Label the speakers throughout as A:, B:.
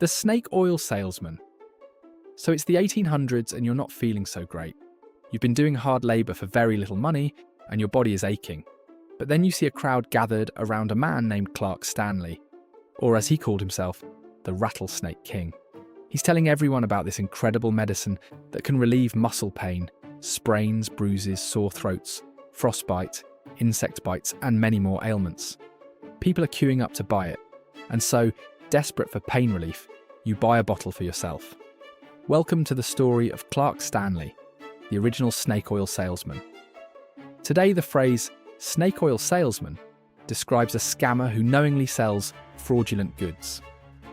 A: The snake oil salesman. So it's the 1800s and you're not feeling so great. You've been doing hard labour for very little money and your body is aching. But then you see a crowd gathered around a man named Clark Stanley, or as he called himself, the Rattlesnake King. He's telling everyone about this incredible medicine that can relieve muscle pain, sprains, bruises, sore throats, frostbite, insect bites, and many more ailments. People are queuing up to buy it, and so, desperate for pain relief, you buy a bottle for yourself. Welcome to the story of Clark Stanley, the original snake oil salesman. Today, the phrase snake oil salesman describes a scammer who knowingly sells fraudulent goods.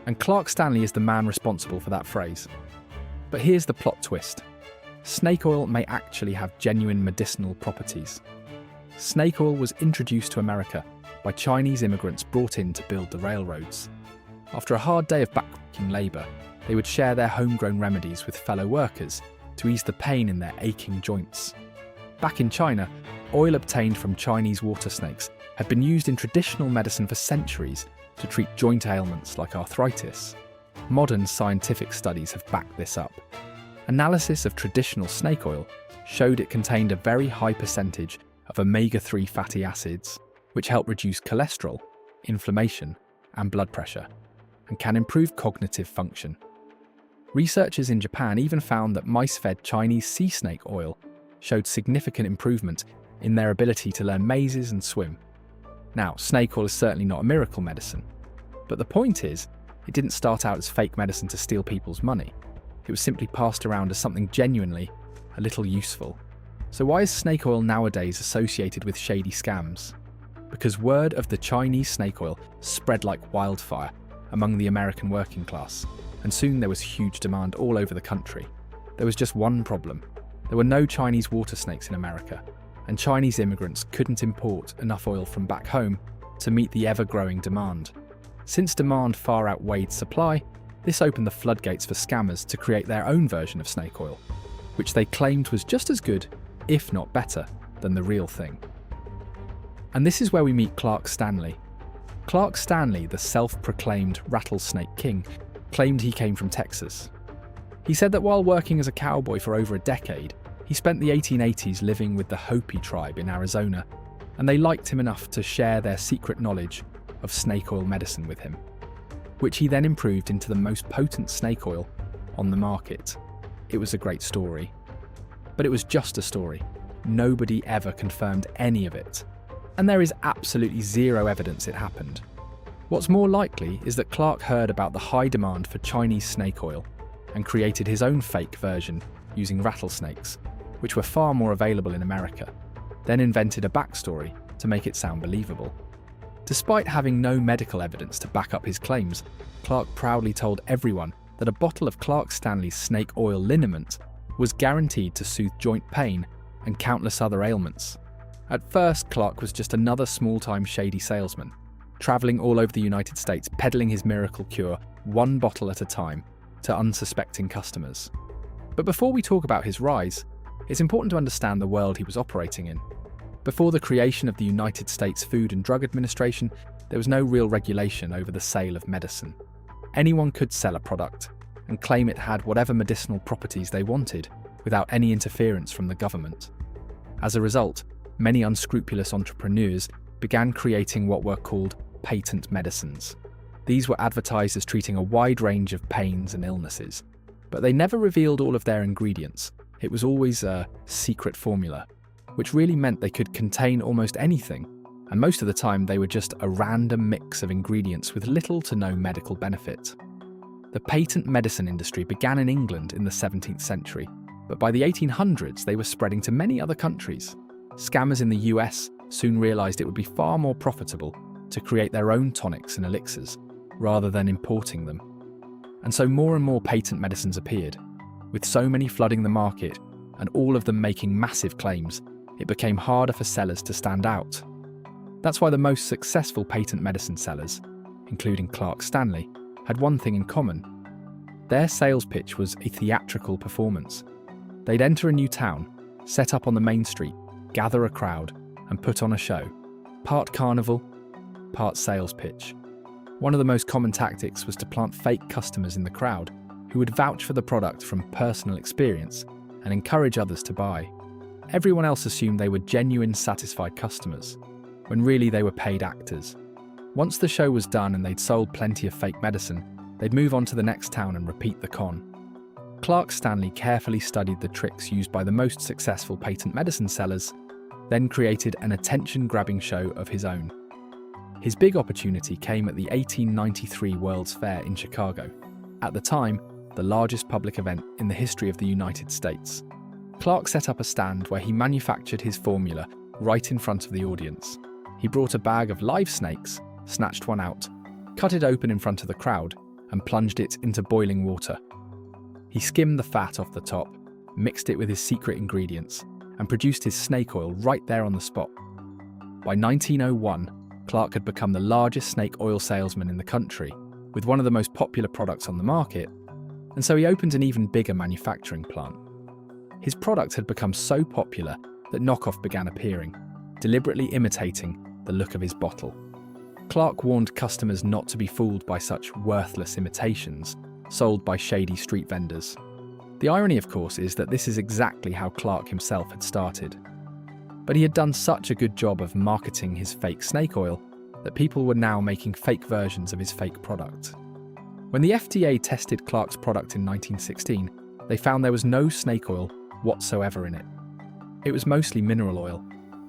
A: And Clark Stanley is the man responsible for that phrase. But here's the plot twist. Snake oil may actually have genuine medicinal properties. Snake oil was introduced to America by Chinese immigrants brought in to build the railroads. After a hard day of backbreaking labour, they would share their homegrown remedies with fellow workers to ease the pain in their aching joints. Back in China, oil obtained from Chinese water snakes had been used in traditional medicine for centuries to treat joint ailments like arthritis. Modern scientific studies have backed this up. Analysis of traditional snake oil showed it contained a very high percentage of omega-3 fatty acids, which help reduce cholesterol, inflammation, and blood pressure, and can improve cognitive function. Researchers in Japan even found that mice-fed Chinese sea snake oil showed significant improvement in their ability to learn mazes and swim. Now, snake oil is certainly not a miracle medicine, but the point is, it didn't start out as fake medicine to steal people's money. It was simply passed around as something genuinely a little useful. So why is snake oil nowadays associated with shady scams? Because word of the Chinese snake oil spread like wildfire among the American working class, and soon there was huge demand all over the country. There was just one problem. There were no Chinese water snakes in America, and Chinese immigrants couldn't import enough oil from back home to meet the ever-growing demand. Since demand far outweighed supply, this opened the floodgates for scammers to create their own version of snake oil, which they claimed was just as good, if not better, than the real thing. And this is where we meet Clark Stanley. Clark Stanley, the self-proclaimed Rattlesnake King, claimed he came from Texas. He said that while working as a cowboy for over a decade, he spent the 1880s living with the Hopi tribe in Arizona, and they liked him enough to share their secret knowledge of snake oil medicine with him, which he then improved into the most potent snake oil on the market. It was a great story. But it was just a story. Nobody ever confirmed any of it. And there is absolutely zero evidence it happened. What's more likely is that Clark heard about the high demand for Chinese snake oil and created his own fake version using rattlesnakes, which were far more available in America, then invented a backstory to make it sound believable. Despite having no medical evidence to back up his claims, Clark proudly told everyone that a bottle of Clark Stanley's snake oil liniment was guaranteed to soothe joint pain and countless other ailments. At first, Clark was just another small-time shady salesman, travelling all over the United States peddling his miracle cure one bottle at a time to unsuspecting customers. But before we talk about his rise, it's important to understand the world he was operating in. Before the creation of the United States Food and Drug Administration, there was no real regulation over the sale of medicine. Anyone could sell a product and claim it had whatever medicinal properties they wanted without any interference from the government. As a result, many unscrupulous entrepreneurs began creating what were called patent medicines. These were advertised as treating a wide range of pains and illnesses, but they never revealed all of their ingredients. It was always a secret formula, which really meant they could contain almost anything, and most of the time they were just a random mix of ingredients with little to no medical benefit. The patent medicine industry began in England in the 17th century, but by the 1800s they were spreading to many other countries. Scammers in the US soon realised it would be far more profitable to create their own tonics and elixirs rather than importing them. And so more and more patent medicines appeared. With so many flooding the market and all of them making massive claims, it became harder for sellers to stand out. That's why the most successful patent medicine sellers, including Clark Stanley, had one thing in common. Their sales pitch was a theatrical performance. They'd enter a new town, set up on the main street, gather a crowd, and put on a show. Part carnival, part sales pitch. One of the most common tactics was to plant fake customers in the crowd who would vouch for the product from personal experience and encourage others to buy. Everyone else assumed they were genuine, satisfied customers, when really they were paid actors. Once the show was done and they'd sold plenty of fake medicine, they'd move on to the next town and repeat the con. Clark Stanley carefully studied the tricks used by the most successful patent medicine sellers, then created an attention-grabbing show of his own. His big opportunity came at the 1893 World's Fair in Chicago, at the time, the largest public event in the history of the United States. Clark set up a stand where he manufactured his formula right in front of the audience. He brought a bag of live snakes, snatched one out, cut it open in front of the crowd, and plunged it into boiling water. He skimmed the fat off the top, mixed it with his secret ingredients, and produced his snake oil right there on the spot. By 1901, Clark had become the largest snake oil salesman in the country, with one of the most popular products on the market, and so he opened an even bigger manufacturing plant. His product had become so popular that knockoff began appearing, deliberately imitating the look of his bottle. Clark warned customers not to be fooled by such worthless imitations sold by shady street vendors. The irony, of course, is that this is exactly how Clark himself had started. But he had done such a good job of marketing his fake snake oil that people were now making fake versions of his fake product. When the FDA tested Clark's product in 1916, they found there was no snake oil whatsoever in it. It was mostly mineral oil,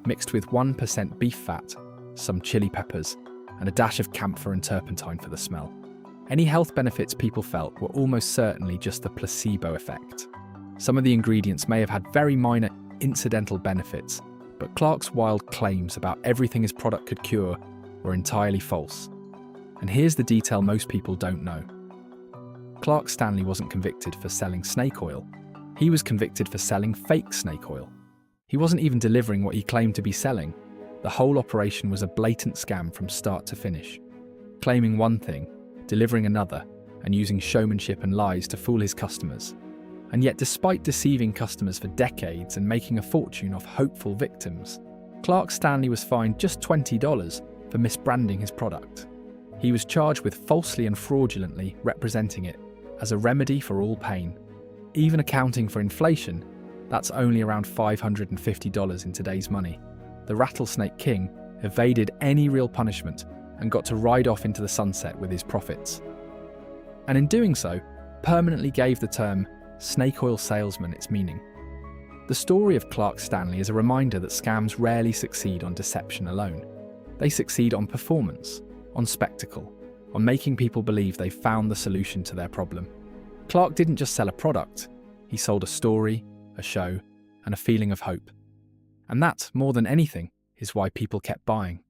A: mixed with 1% beef fat, some chili peppers, and a dash of camphor and turpentine for the smell. Any health benefits people felt were almost certainly just the placebo effect. Some of the ingredients may have had very minor incidental benefits, but Clark's wild claims about everything his product could cure were entirely false. And here's the detail most people don't know. Clark Stanley wasn't convicted for selling snake oil. He was convicted for selling fake snake oil. He wasn't even delivering what he claimed to be selling. The whole operation was a blatant scam from start to finish. Claiming one thing, delivering another, and using showmanship and lies to fool his customers. And yet, despite deceiving customers for decades and making a fortune off hopeful victims, Clark Stanley was fined just $20 for misbranding his product. He was charged with falsely and fraudulently representing it as a remedy for all pain. Even accounting for inflation, that's only around $550 in today's money. The Rattlesnake King evaded any real punishment and got to ride off into the sunset with his profits. And in doing so, permanently gave the term snake oil salesman its meaning. The story of Clark Stanley is a reminder that scams rarely succeed on deception alone. They succeed on performance, on spectacle, on making people believe they've found the solution to their problem. Clark didn't just sell a product, he sold a story, a show, and a feeling of hope. And that, more than anything, is why people kept buying.